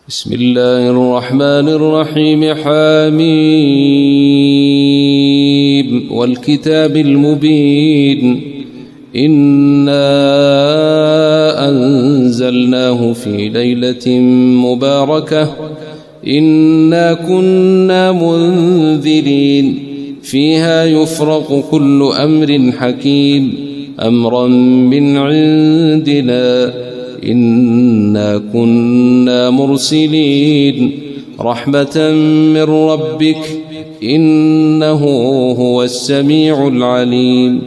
بسم الله الرحمن الرحيم. حميم والكتاب المبين إنا أنزلناه في ليلة مباركة إنا كنا منذرين فيها يفرق كل أمر حكيم أمرا من عندنا إنا كنا مرسلين رحمة من ربك إنه هو السميع العليم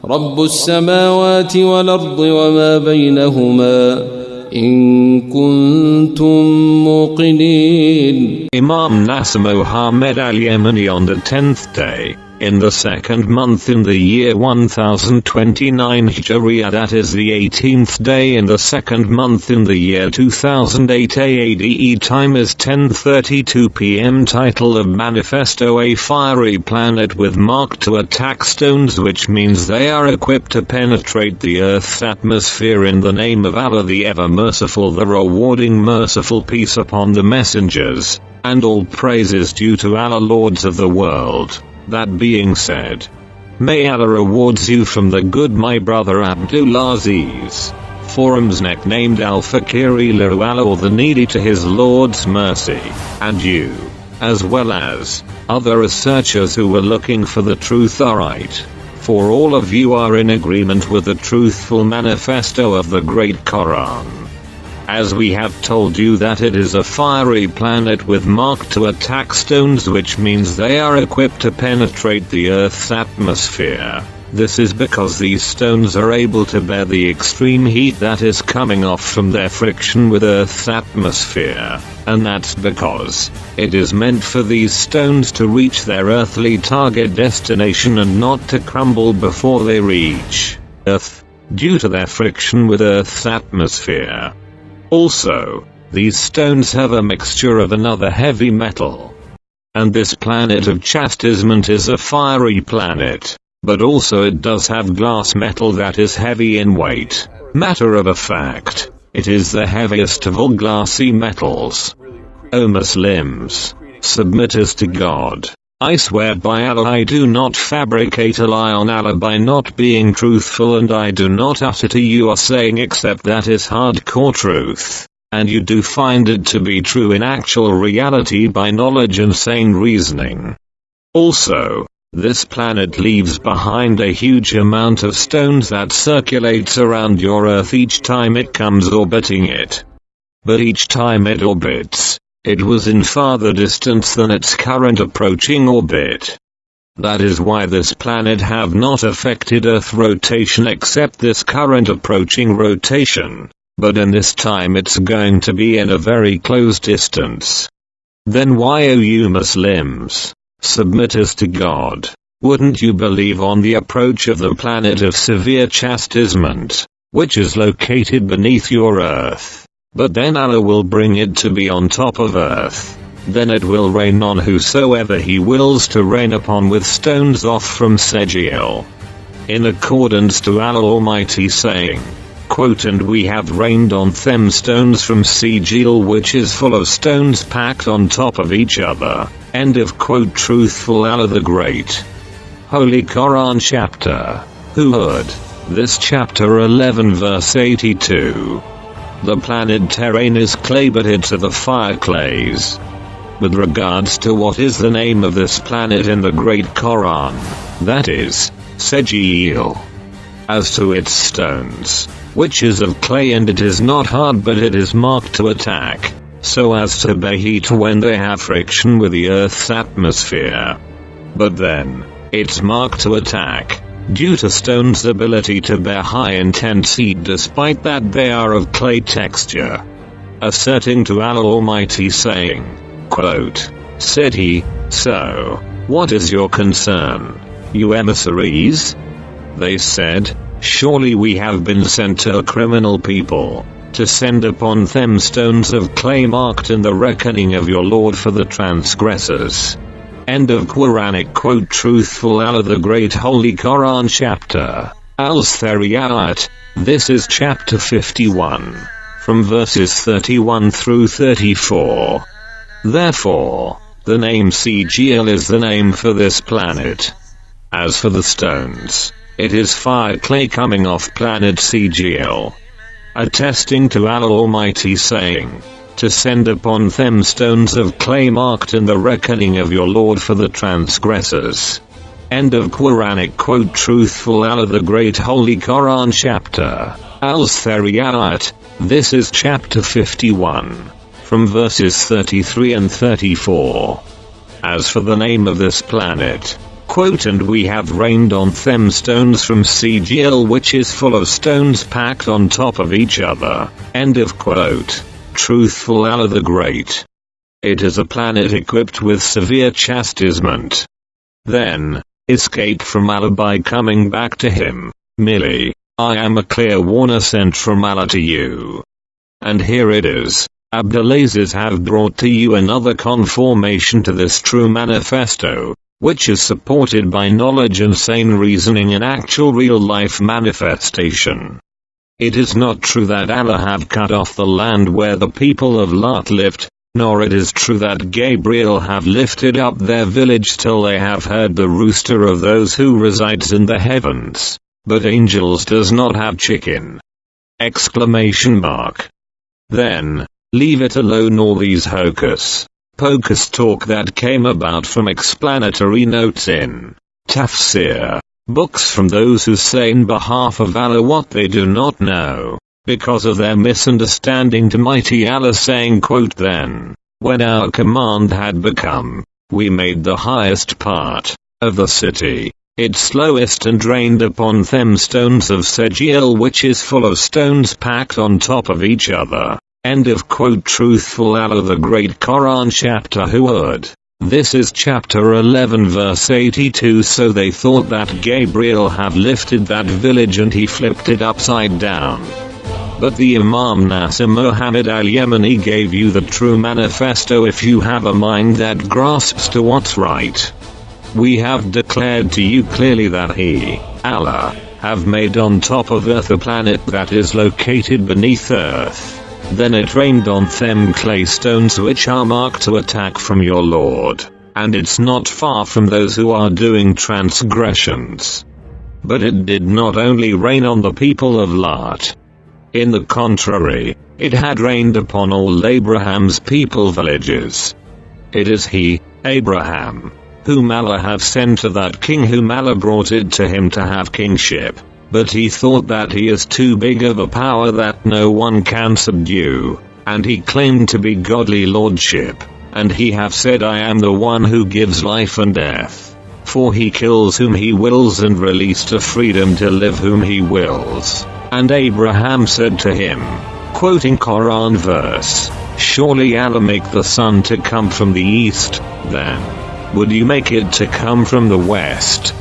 رب السماوات والأرض وما بينهما إن كنتم موقنين. Imam Nasser Mohammed al-Yemeni on the 10th day, in the second month in the year 1029 Hijriya, that is the 18th day in the second month in the year 2008 AADE. Time is 10:32 p.m. Title of Manifesto: A fiery planet with marked to attack stones, which means they are equipped to penetrate the Earth's atmosphere. In the name of Allah, the ever merciful, the rewarding merciful. Peace upon the messengers, and all praises due to Allah, lords of the world. That being said, may Allah rewards you from the good, my brother Abdul Aziz. Forums nicknamed Al-Fakiri Liruala, or the needy to his Lord's mercy, and you, as well as other researchers who were looking for the truth, are right. For all of you are in agreement with the truthful manifesto of the great Quran. As we have told you that it is a fiery planet with marked to attack stones, which means they are equipped to penetrate the Earth's atmosphere. This is because these stones are able to bear the extreme heat that is coming off from their friction with Earth's atmosphere, and that's because it is meant for these stones to reach their earthly target destination and not to crumble before they reach Earth, due to their friction with Earth's atmosphere. Also, these stones have a mixture of another heavy metal. And this planet of chastisement is a fiery planet, but also it does have glass metal that is heavy in weight. Matter of a fact, it is the heaviest of all glassy metals. O Muslims, submitters to God, I swear by Allah I do not fabricate a lie on Allah by not being truthful, and I do not utter to you a saying except that is hardcore truth, and you do find it to be true in actual reality by knowledge and sane reasoning. Also, this planet leaves behind a huge amount of stones that circulates around your Earth each time it comes orbiting it. But each time it orbits, it was in farther distance than its current approaching orbit. That is why this planet have not affected Earth rotation except this current approaching rotation, but in this time it's going to be in a very close distance. Then why, O you Muslims, submitters to God, wouldn't you believe on the approach of the planet of severe chastisement, which is located beneath your Earth? But then Allah will bring it to be on top of Earth. Then it will rain on whosoever He wills to rain upon with stones off from Sejeel. In accordance to Allah Almighty saying, quote, and we have rained on them stones from Sejeel, which is full of stones packed on top of each other. End of quote. Truthful Allah the Great. Holy Quran chapter Hud. This chapter 11 verse 82. The planet terrain is clay, but it's of the fire clays. With regards to what is the name of this planet in the great Quran, that is Sejeel. As to its stones, which is of clay, and it is not hard, but it is marked to attack, so as to bear heat when they have friction with the Earth's atmosphere. But then, it's marked to attack due to stones' ability to bear high intense heat, despite that they are of clay texture. Asserting to Allah Almighty saying, quote, said He, so, what is your concern, you emissaries? They said, surely we have been sent to a criminal people, to send upon them stones of clay marked in the reckoning of your Lord for the transgressors. End of Quranic quote. Truthful Allah the Great. Holy Quran chapter Al-Thariyat. This is chapter 51. from verses 31 through 34. Therefore, the name Sejeel is the name for this planet. As for the stones, it is fire clay coming off planet Sejeel. Attesting to Allah Almighty saying, to send upon them stones of clay marked in the reckoning of your Lord for the transgressors. End of Quranic quote. Truthful Allah the Great Holy Quran Chapter Al-Thariyat. This is chapter 51, from verses 33 and 34. As for the name of this planet, quote, and we have rained on them stones from Sejeel, which is full of stones packed on top of each other. End of quote. Truthful Allah the Great. It is a planet equipped with severe chastisement. Then, escape from Allah by coming back to Him. Merely, I am a clear warner sent from Allah to you. And here it is. Abdulaziz have brought to you another confirmation to this true manifesto, which is supported by knowledge and sane reasoning in actual real-life manifestation. It is not true that Allah have cut off the land where the people of Lot lived, nor it is true that Gabriel have lifted up their village till they have heard the rooster of those who resides in the heavens, but angels does not have chicken! Exclamation mark. Then, leave it alone all these hocus-pocus talk that came about from explanatory notes in tafsir books from those who say in behalf of Allah what they do not know, because of their misunderstanding to mighty Allah saying, quote, then, when our command had become, we made the highest part of the city its slowest and rained upon them stones of Sejeel, which is full of stones packed on top of each other. End of quote. Truthful Allah the Great Quran Chapter Hud. This is chapter 11 verse 82. So they thought that Gabriel have lifted that village and he flipped it upside down. But the Imam Nasir Muhammad al-Yemeni gave you the true manifesto if you have a mind that grasps to what's right. We have declared to you clearly that He, Allah, have made on top of earth a planet that is located beneath earth. Then it rained on them clay stones which are marked to attack from your Lord, and it's not far from those who are doing transgressions. But it did not only rain on the people of Lot. In the contrary, it had rained upon all Abraham's people villages. It is he, Abraham, whom Allah have sent to that king whom Allah brought it to him to have kingship. But he thought that he is too big of a power that no one can subdue, and he claimed to be godly lordship, and he have said, I am the one who gives life and death, for he kills whom he wills and release to freedom to live whom he wills. And Abraham said to him, quoting Quran verse, surely Allah make the sun to come from the east, then would you make it to come from the west?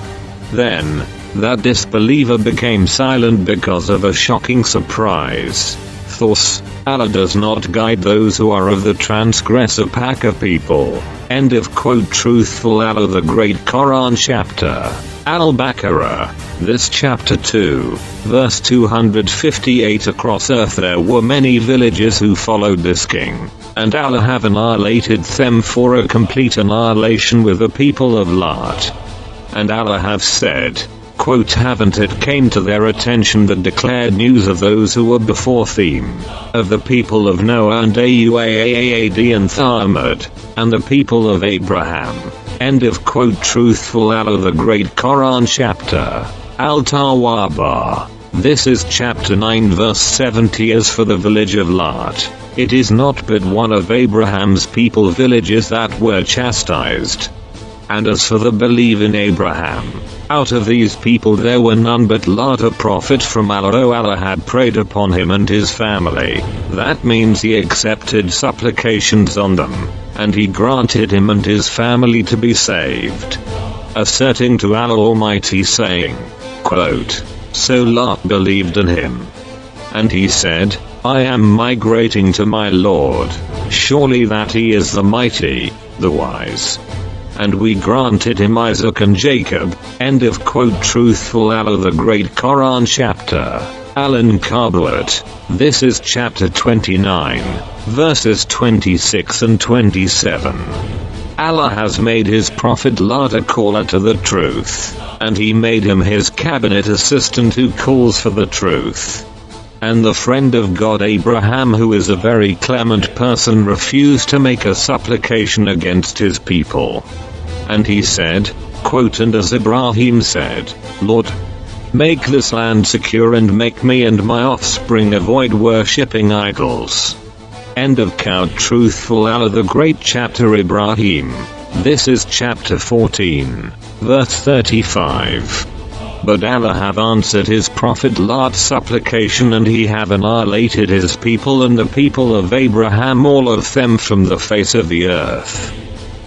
Then that disbeliever became silent because of a shocking surprise. Thus, Allah does not guide those who are of the transgressor pack of people. End of quote. Truthful Allah the Great Quran Chapter Al-Baqarah. This chapter 2, verse 258. Across earth there were many villages who followed this king, and Allah have annihilated them for a complete annihilation with the people of Lot. And Allah have said, quote, haven't it came to their attention the declared news of those who were before them, of the people of Noah and Uaad and Thamud, and the people of Abraham. End of quote. Truthful Allah the Great Quran Chapter Al-Tawabah. This is chapter 9 verse 70. As for the village of Lot, it is not but one of Abraham's people villages that were chastised. And as for the belief in Abraham, out of these people there were none but Lot, a prophet from Allah. Oh, Allah had prayed upon him and his family. That means he accepted supplications on them, and he granted him and his family to be saved. Asserting to Allah Almighty saying, quote, so Lot believed in him. And he said, I am migrating to my Lord. Surely that he is the mighty, the wise. And we granted him Isaac and Jacob. End of quote. Truthful Allah the Great Quran Chapter Alan Carblett. This is chapter 29, verses 26 and 27. Allah has made his prophet Lot a caller to the truth, and he made him his cabinet assistant who calls for the truth. And the friend of God Abraham, who is a very clement person, refused to make a supplication against his people. And he said, quote, and as Ibrahim said, Lord, make this land secure and make me and my offspring avoid worshipping idols. End of count. Truthful Allah the Great. Chapter Ibrahim. This is chapter 14, verse 35. But Allah have answered his prophet Lot's supplication, and he have annihilated his people and the people of Abraham, all of them, from the face of the earth.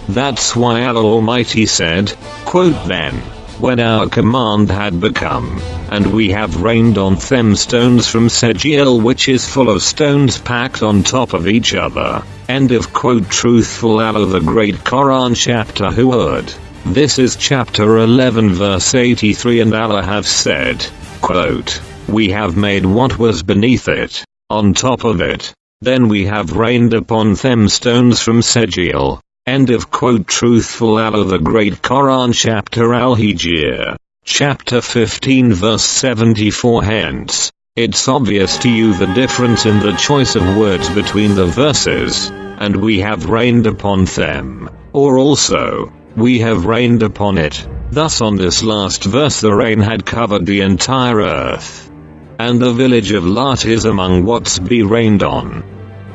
That's why Allah Almighty said, quote, then, when our command had become, and we have rained on them stones from Sejeel, which is full of stones packed on top of each other. End of quote. Truthful Allah the Great. Quran chapter Hud. This is chapter 11 verse 83, and Allah have said, quote, we have made what was beneath it, on top of it, then we have rained upon them stones from Sejeel. End of quote. Truthful Allah the Great. Quran chapter Al-Hijr. Chapter 15 verse 74. Hence, it's obvious to you the difference in the choice of words between the verses, and we have rained upon them, or also, we have rained upon it. Thus on this last verse the rain had covered the entire earth. And the village of Lot is among what's be rained on.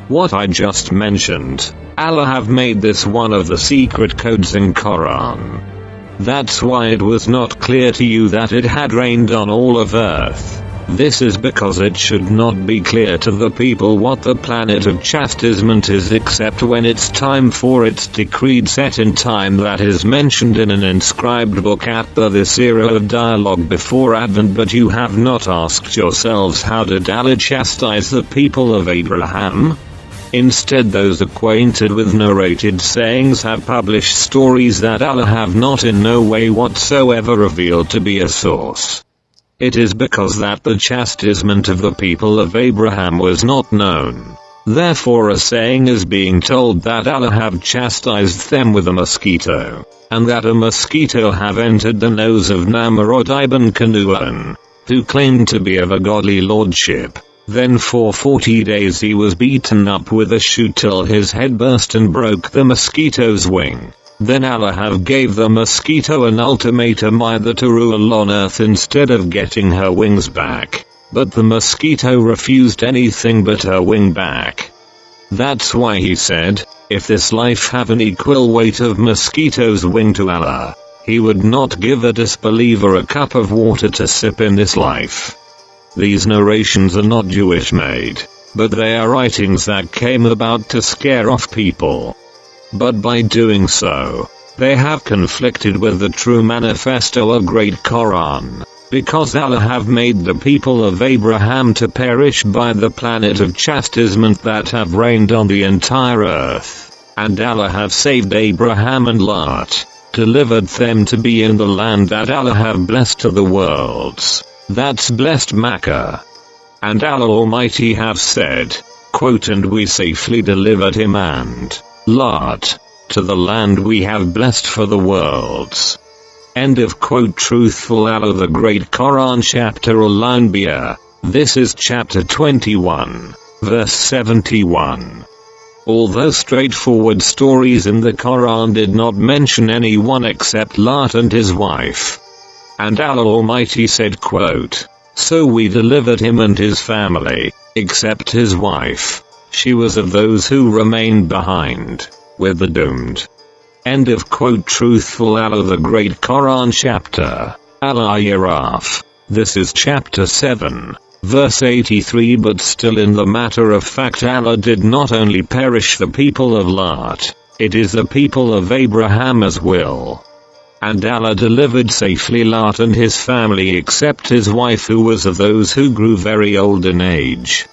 What I just mentioned, Allah have made this one of the secret codes in Quran. That's why it was not clear to you that it had rained on all of earth. This is because it should not be clear to the people what the planet of chastisement is, except when it's time for its decreed set in time that is mentioned in an inscribed book at this era of dialogue before Advent. But you have not asked yourselves, how did Allah chastise the people of Abraham? Instead, those acquainted with narrated sayings have published stories that Allah have not in no way whatsoever revealed to be a source. It is because that the chastisement of the people of Abraham was not known. Therefore a saying is being told that Allah have chastised them with a mosquito, and that a mosquito have entered the nose of Namrud ibn Kanaan, who claimed to be of a godly lordship. Then for 40 days he was beaten up with a shoe till his head burst and broke the mosquito's wing. Then Allah have gave the mosquito an ultimatum either to rule on earth instead of getting her wings back. But the mosquito refused anything but her wing back. That's why he said, if this life have an equal weight of mosquito's wing to Allah, he would not give a disbeliever a cup of water to sip in this life. These narrations are not Jewish made, but they are writings that came about to scare off people. But by doing so, they have conflicted with the true manifesto of Great Quran, because Allah have made the people of Abraham to perish by the planet of chastisement that have rained on the entire earth, and Allah have saved Abraham and Lot, delivered them to be in the land that Allah have blessed to the worlds, that's blessed Makkah. And Allah Almighty have said, quote, and we safely delivered him and Lot to the land we have blessed for the worlds. End of quote. Truthful Allah the Great. Quran chapter Al-Anbiya. This is chapter 21, verse 71. Although straightforward stories in the Quran did not mention anyone except Lot and his wife. And Allah Almighty said, quote, so we delivered him and his family, except his wife. She was of those who remained behind, with the doomed. End of quote. Truthful Allah the Great. Quran chapter Al-Araf. This is chapter 7, verse 83. But still, in the matter of fact, Allah did not only perish the people of Lot, it is the people of Abraham as well. And Allah delivered safely Lot and his family except his wife, who was of those who grew very old in age.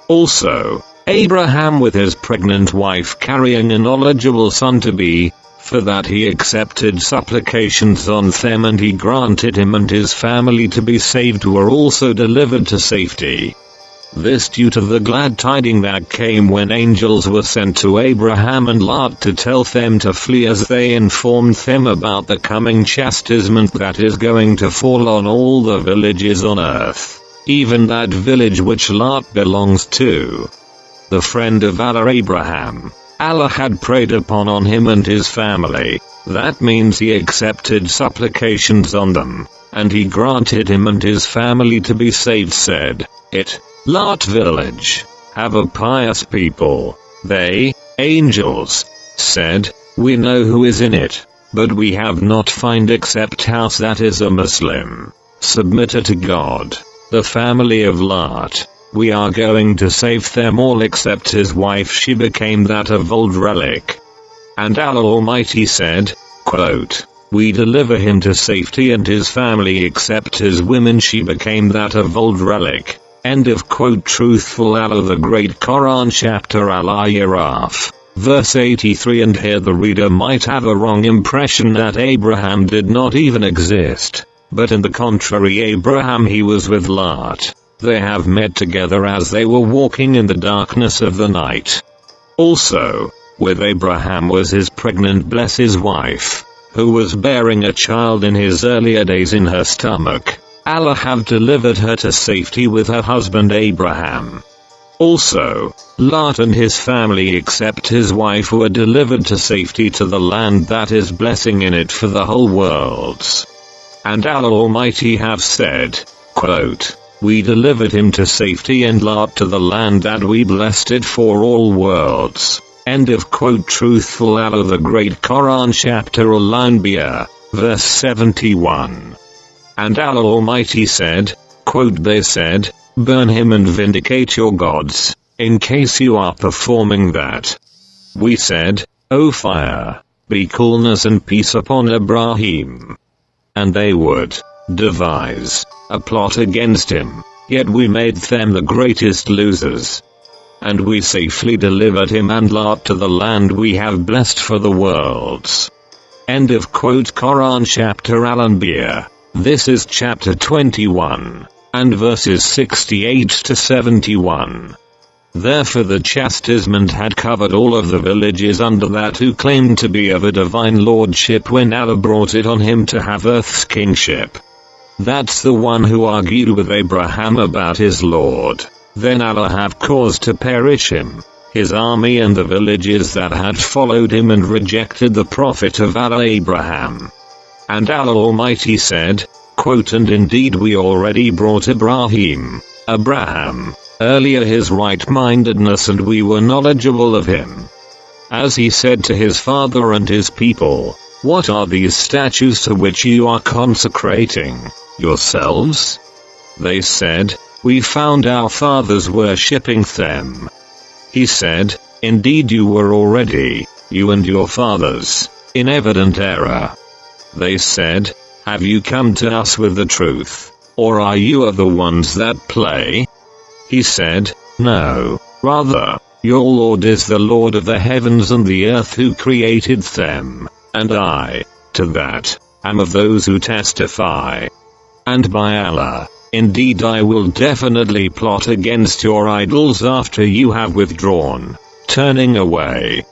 Also, Abraham with his pregnant wife carrying a knowledgeable son-to-be, For that he accepted supplications on them, and he granted him and his family to be saved, were also delivered to safety. This due to the glad tiding that came when angels were sent to Abraham and Lot to tell them to flee, as they informed them about the coming chastisement that is going to fall on all the villages on earth, even that village which Lot belongs to. The friend of Allah, Abraham, Allah had preyed upon on him and his family. That means he accepted supplications on them, and he granted him and his family to be saved. Said it, Lot village, have a pious people. They, angels, said, we know who is in it, but we have not find except house that is a Muslim, submitted to God. The family of Lot, we are going to save them all except his wife, she became that of old relic. And Allah Almighty said, quote, we deliver him to safety and his family except his women, she became that of old relic. End of quote. Truthful Allah the Great Quran chapter Al-Araf, verse 83. And here the reader might have a wrong impression that Abraham did not even exist, but in the contrary, Abraham, he was with Lot. They have met together as they were walking in the darkness of the night. Also, with Abraham was his pregnant bless his wife, who was bearing a child in his earlier days in her stomach. Allah have delivered her to safety with her husband Abraham. Also, Lot and his family except his wife were delivered to safety to the land that is blessing in it for the whole worlds. And Allah Almighty have said, quote, we delivered him to safety and Lot to the land that we blessed it for all worlds. End of quote. Truthful Allah the Great Quran chapter Al-Anbiya, verse 71. And Allah Almighty said, quote, they said, burn him and vindicate your gods, in case you are performing that. We said, O fire, be coolness and peace upon Ibrahim. And they would devise a plot against him, yet we made them the greatest losers. And we safely delivered him and Lot to the land we have blessed for the worlds. End of quote. Quran chapter Al-Anbiya. This is chapter 21, and verses 68 to 71. Therefore the chastisement had covered all of the villages under that who claimed to be of a divine lordship when Allah brought it on him to have earth's kingship. That's the one who argued with Abraham about his Lord. Then Allah have caused to perish him, his army and the villages that had followed him and rejected the prophet of Allah Abraham. And Allah Almighty said, quote, and indeed we already brought Abraham, earlier his right-mindedness, and we were knowledgeable of him. As he said to his father and his people, what are these statues to which you are consecrating yourselves? They said, we found our fathers worshipping them. He said, indeed you were already, you and your fathers, in evident error. They said, have you come to us with the truth, or are you of the ones that play? He said, no, rather, your Lord is the Lord of the heavens and the earth who created them, and I, to that, am of those who testify. And by Allah, indeed I will definitely plot against your idols after you have withdrawn, turning away.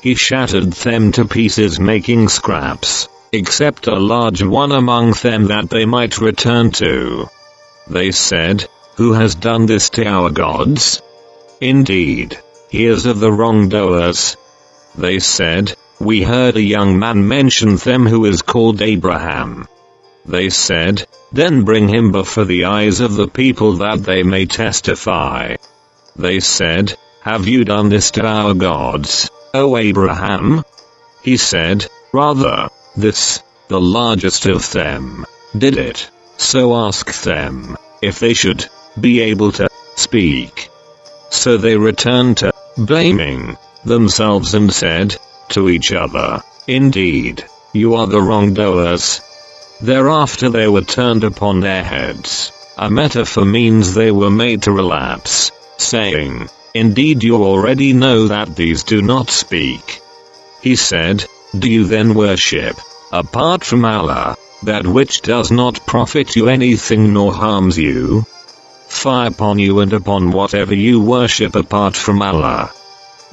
He shattered them to pieces, making scraps, except a large one among them that they might return to. They said, who has done this to our gods? Indeed, he is of the wrongdoers. They said, we heard a young man mention them who is called Abraham. They said, then bring him before the eyes of the people that they may testify. They said, have you done this to our gods, O Abraham? He said, rather, this, the largest of them, did it, so ask them, if they should be able to speak. So they returned to blaming themselves and said to each other, indeed, you are the wrongdoers. Thereafter they were turned upon their heads. A metaphor means they were made to relapse, saying, indeed you already know that these do not speak. He said, Do you then worship, apart from Allah, that which does not profit you anything nor harms you? Fie upon you and upon whatever you worship apart from Allah.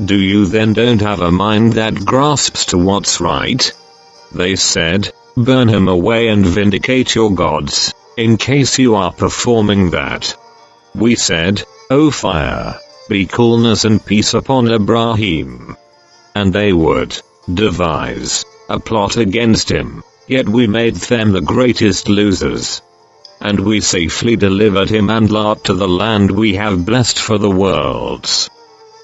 Do you then don't have a mind that grasps to what's right? They said, burn him away and vindicate your gods, in case you are performing that. We said, O fire, be coolness and peace upon Ibrahim. And they would devise a plot against him, yet we made them the greatest losers. And we safely delivered him and Lot to the land we have blessed for the worlds.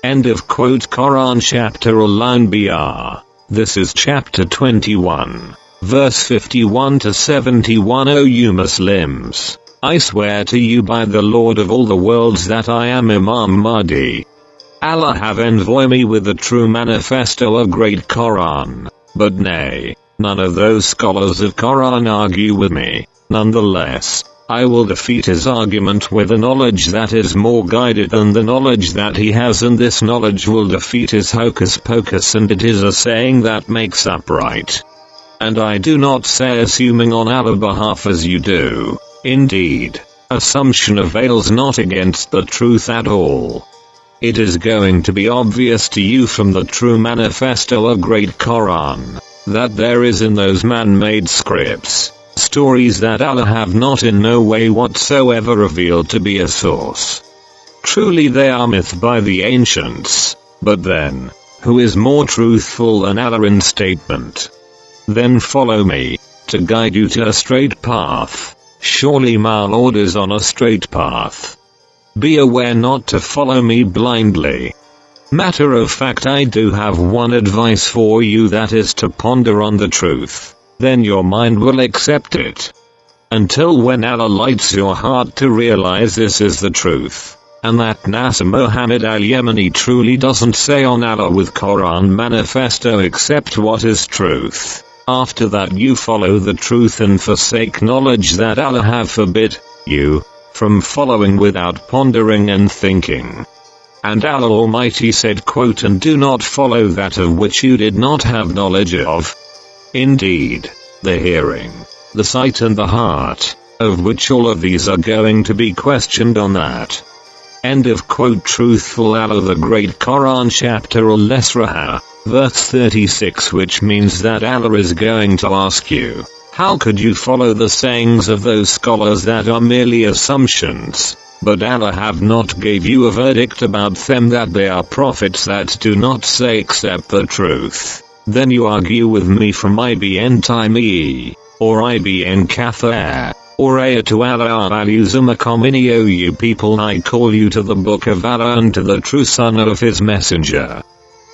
End of quote. Quran chapter Al-Anbiya. This is chapter 21, verse 51 to 71. O you Muslims, I swear to you by the Lord of all the worlds that I am Imam Mahdi. Allah have envoy me with the true manifesto of great Quran. But nay, none of those scholars of Quran argue with me. Nonetheless, I will defeat his argument with a knowledge that is more guided than the knowledge that he has, and this knowledge will defeat his hocus pocus, and it is a saying that makes upright. And I do not say assuming on Allah's behalf as you do. Indeed, assumption avails not against the truth at all. It is going to be obvious to you from the true manifesto of great Quran, that there is in those man-made scripts stories that Allah have not in no way whatsoever revealed to be a source. Truly they are myth by the ancients, but then, who is more truthful than Allah in statement? Then follow me, to guide you to a straight path. Surely my Lord is on a straight path. Be aware not to follow me blindly. Matter of fact, I do have one advice for you, that is to ponder on the truth. Then your mind will accept it. Until when Allah lights your heart to realize this is the truth, and that Nasser Muhammad al-Yemeni truly doesn't say on Allah with Quran manifesto except what is truth. After that you follow the truth and forsake knowledge that Allah have forbid you from following without pondering and thinking. And Allah Almighty said, quote, and do not follow that of which you did not have knowledge of. Indeed, the hearing, the sight and the heart, of which all of these are going to be questioned on that. End of quote. Truthful Allah the Great Quran chapter Al-Isra, verse 36, which means that Allah is going to ask you, how could you follow the sayings of those scholars that are merely assumptions, but Allah have not gave you a verdict about them that they are prophets that do not say except the truth? Then you argue with me from IBN time E, or IBN Kathar, or Ayatu Allah al-Uzumakomini. O you people, I call you to the book of Allah and to the true son of his messenger.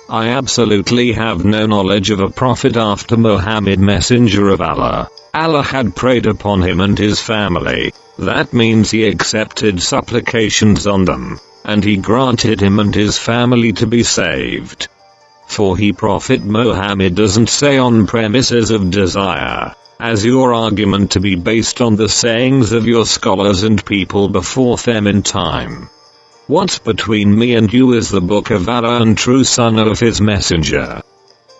I absolutely have no knowledge of a prophet after Muhammad, messenger of Allah. Allah had prayed upon him and his family. That means he accepted supplications on them, and he granted him and his family to be saved. For he Prophet Muhammad doesn't say on premises of desire, as your argument to be based on the sayings of your scholars and people before them in time. What's between me and you is the book of Allah and true son of his messenger.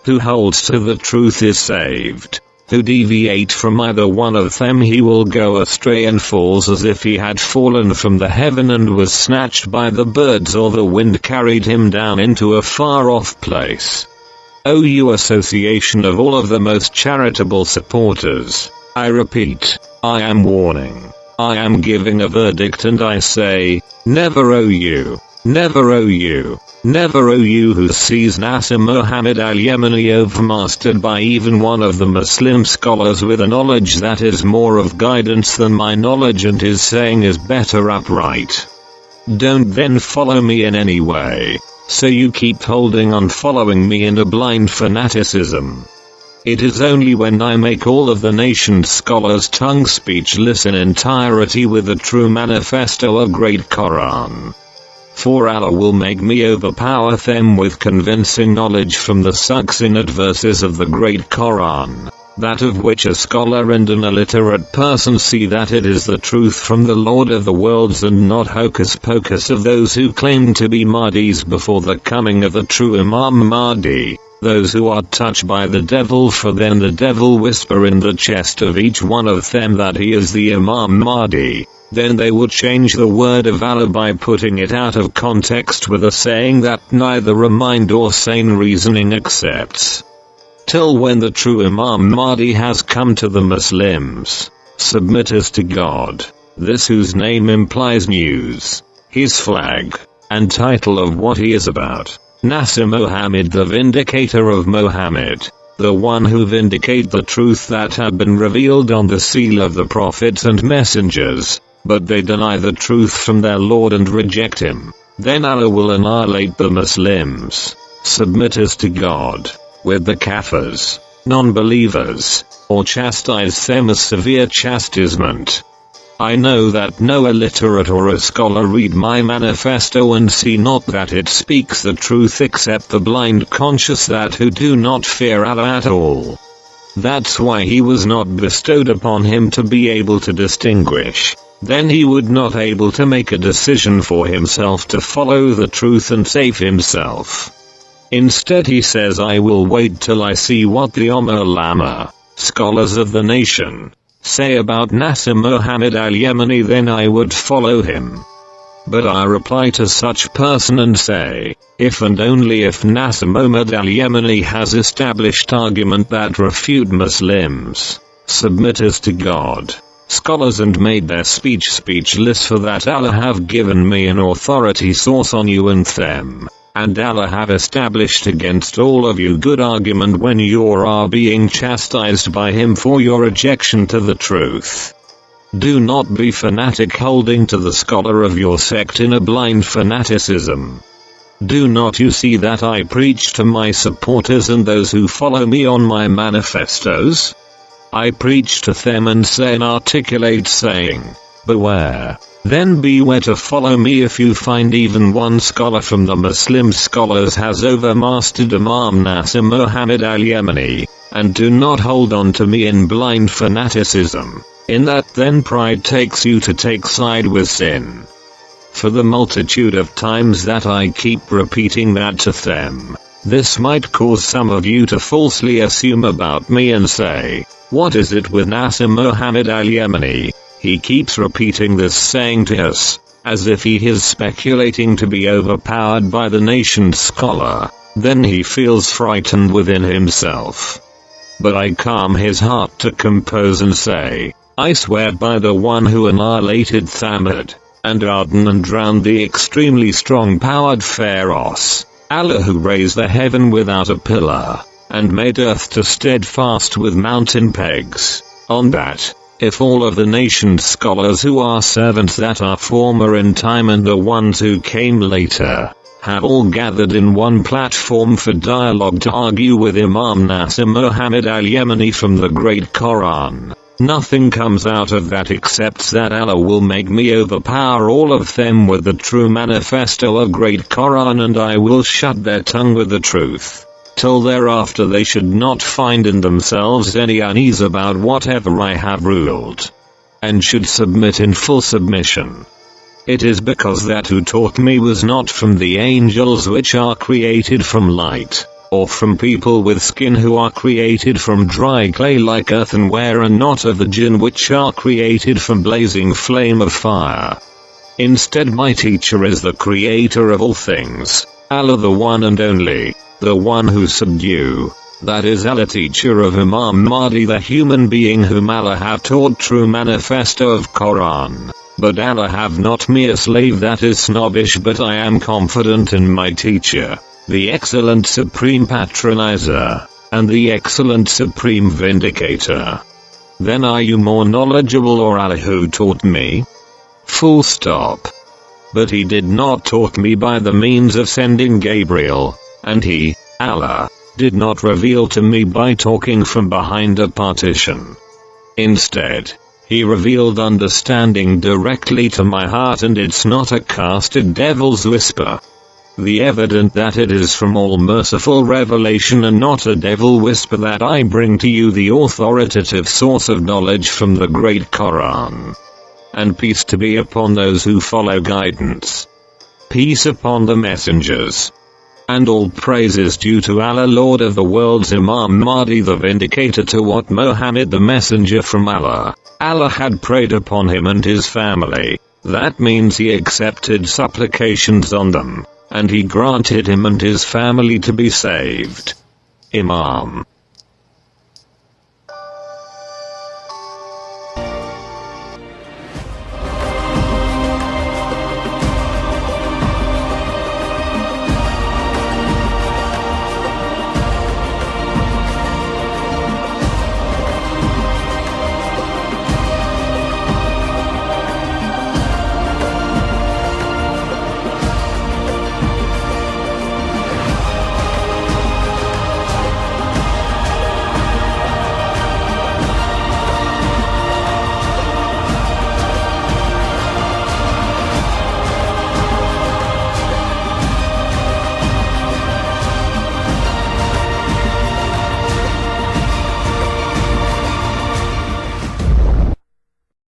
Who holds to the truth is saved. Who deviate from either one of them he will go astray and falls as if he had fallen from the heaven and was snatched by the birds, or the wind carried him down into a far-off place. O you association of all of the most charitable supporters, I repeat, I am warning, I am giving a verdict, and I say, never, O you, never, O you, never, O you who sees Nasser Muhammad al-Yemeni overmastered by even one of the Muslim scholars with a knowledge that is more of guidance than my knowledge, and his saying is better upright. Don't then follow me in any way, so you keep holding on following me in a blind fanaticism. It is only when I make all of the nation's scholars tongue speechless in entirety with the true manifesto of great Quran. For Allah will make me overpower them with convincing knowledge from the succinct verses of the great Quran, that of which a scholar and an illiterate person see that it is the truth from the Lord of the worlds, and not hocus pocus of those who claim to be Mahdis before the coming of the true Imam Mahdi. those who are touched by the devil, for then the devil whisper in the chest of each one of them that he is the Imam Mahdi. Then they would change the word of Allah by putting it out of context with a saying that neither a mind or sane reasoning accepts. Till when the true Imam Mahdi has come to the Muslims, submitters to God, this whose name implies news, his flag, and title of what he is about, Nasir Muhammad, the vindicator of Muhammad, the one who vindicate the truth that had been revealed on the seal of the prophets and messengers, but they deny the truth from their Lord and reject him. Then Allah will annihilate the Muslims, submitters to God, with the kafirs, non-believers, or chastise them a severe chastisement. I know that no illiterate or a scholar read my manifesto and see not that it speaks the truth except the blind conscious that who do not fear Allah at all. That's why he was not bestowed upon him to be able to distinguish. Then he would not able to make a decision for himself to follow the truth and save himself. Instead he says, I will wait till I see what the ulama, scholars of the nation, say about Nasir Muhammad al-Yemeni, then I would follow him. But I reply to such person and say, if and only if Nasir Muhammad al-Yemeni has established argument that refute Muslims, submitters to God, scholars, and made their speech speechless, for that Allah have given me an authority source on you and them, and Allah have established against all of you good argument when you are being chastised by him for your rejection to the truth. Do not be fanatic holding to the scholar of your sect in a blind fanaticism. Do not you see that I preach to my supporters and those who follow me on my manifestos? I preach to them and say and articulate saying, beware. Then beware to follow me. If you find even one scholar from the Muslim scholars has overmastered Imam Nasir Muhammad al-Yemeni, and do not hold on to me in blind fanaticism, in that then pride takes you to take side with sin. For the multitude of times that I keep repeating that to them, this might cause some of you to falsely assume about me and say, what is it with Nasir Muhammad al-Yemeni? He keeps repeating this saying to us, as if he is speculating to be overpowered by the nation's scholar. Then he feels frightened within himself. But I calm his heart to compose and say, I swear by the one who annihilated Thamud, and Aden, and drowned the extremely strong-powered Pharaohs, Allah who raised the heaven without a pillar, and made earth to steadfast with mountain pegs, on that, if all of the nation's scholars who are servants that are former in time and the ones who came later, have all gathered in one platform for dialogue to argue with Imam Nasir Muhammad al-Yemeni from the Great Quran, nothing comes out of that except that Allah will make me overpower all of them with the true manifesto of Great Quran, and I will shut their tongue with the truth, till thereafter they should not find in themselves any unease about whatever I have ruled, and should submit in full submission. It is because that who taught me was not from the angels which are created from light, or from people with skin who are created from dry clay like earthenware, and not of the jinn which are created from blazing flame of fire. Instead, my teacher is the creator of all things, Allah the one and only, the one who subdue, that is Allah, teacher of Imam Mahdi, the human being whom Allah have taught true manifesto of Quran. But Allah have not me a slave that is snobbish, but I am confident in my teacher, the excellent supreme patronizer, and the excellent supreme vindicator. Then are you more knowledgeable, or Allah who taught me? Full stop. But he did not taught me by the means of sending Gabriel, and he, Allah, did not reveal to me by talking from behind a partition. Instead, he revealed understanding directly to my heart, and it's not a casted devil's whisper. The evident that it is from all merciful revelation and not a devil whisper that I bring to you the authoritative source of knowledge from the Great Quran. And peace to be upon those who follow guidance. Peace upon the messengers. And all praise is due to Allah, Lord of the worlds, Imam Mahdi, the vindicator, to what Muhammad, the messenger from Allah had prayed upon him and his family. That means he accepted supplications on them, and he granted him and his family to be saved. Imam